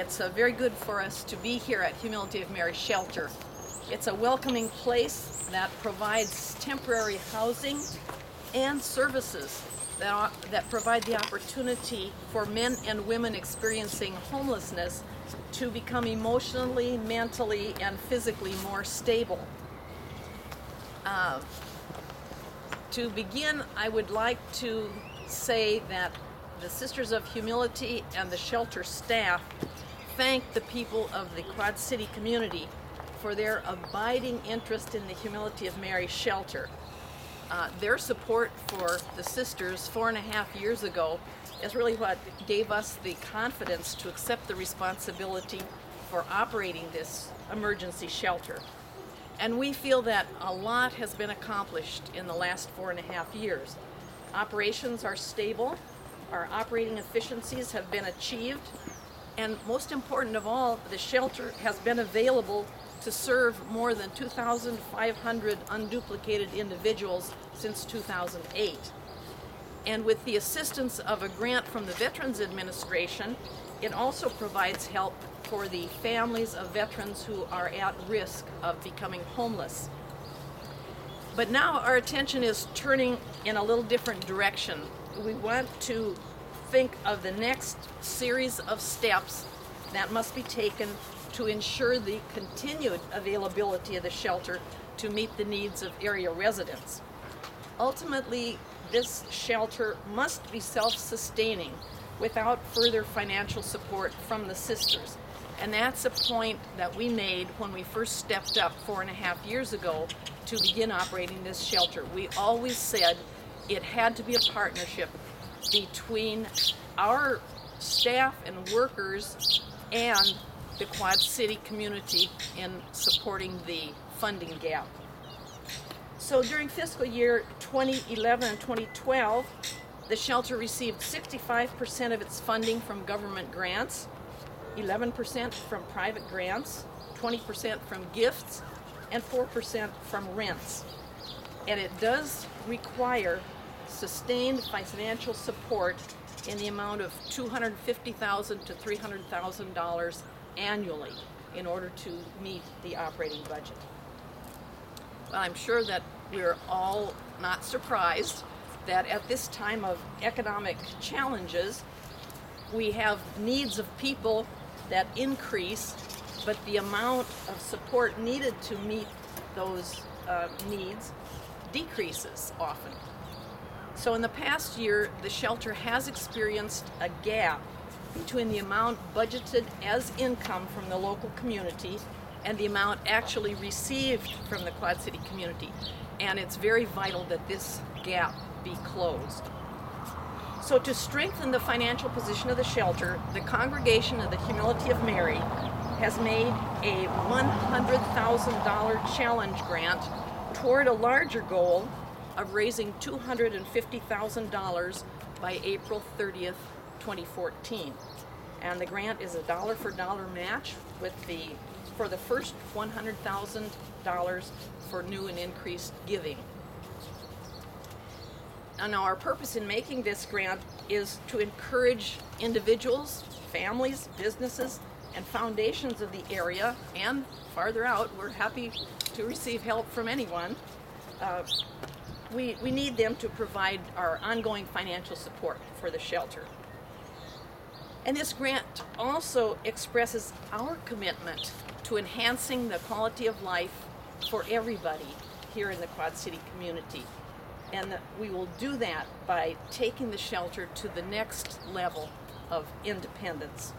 It's very good for us to be here at Humility of Mary Shelter. It's a welcoming place that provides temporary housing and services that provide the opportunity for men and women experiencing homelessness to become emotionally, mentally, and physically more stable. To begin, I would like to say that the Sisters of Humility and the shelter staff thank the people of the Quad City community for their abiding interest in the Humility of Mary Shelter. Their support for the sisters 4.5 years ago is really what gave us the confidence to accept the responsibility for operating this emergency shelter. And we feel that a lot has been accomplished in the last 4.5 years. Operations are stable, our operating efficiencies have been achieved, and most important of all, the shelter has been available to serve more than 2,500 unduplicated individuals since 2008. And with the assistance of a grant from the Veterans Administration, it also provides help for the families of veterans who are at risk of becoming homeless. But now our attention is turning in a little different direction. We want to think of the next series of steps that must be taken to ensure the continued availability of the shelter to meet the needs of area residents. Ultimately, this shelter must be self-sustaining without further financial support from the sisters. And that's a point that we made when we first stepped up 4.5 years ago to begin operating this shelter. We always said it had to be a partnership between our staff and workers and the Quad City community in supporting the funding gap. So during fiscal year 2011 and 2012, the shelter received 65% of its funding from government grants, 11% from private grants, 20% from gifts, and 4% from rents. And it does require sustained financial support in the amount of $250,000 to $300,000 annually in order to meet the operating budget. Well, I'm sure that we're all not surprised that at this time of economic challenges, we have needs of people that increase, but the amount of support needed to meet those needs decreases often. So in the past year, the shelter has experienced a gap between the amount budgeted as income from the local community and the amount actually received from the Quad City community. And it's very vital that this gap be closed. So to strengthen the financial position of the shelter, the Congregation of the Humility of Mary has made a $100,000 challenge grant toward a larger goal of raising $250,000 by April 30th, 2014. And the grant is a dollar-for-dollar match for the first $100,000 for new and increased giving. And now our purpose in making this grant is to encourage individuals, families, businesses, and foundations of the area and farther out. We're happy to receive help from anyone. We need them to provide our ongoing financial support for the shelter. And this grant also expresses our commitment to enhancing the quality of life for everybody here in the Quad City community. And we will do that by taking the shelter to the next level of independence.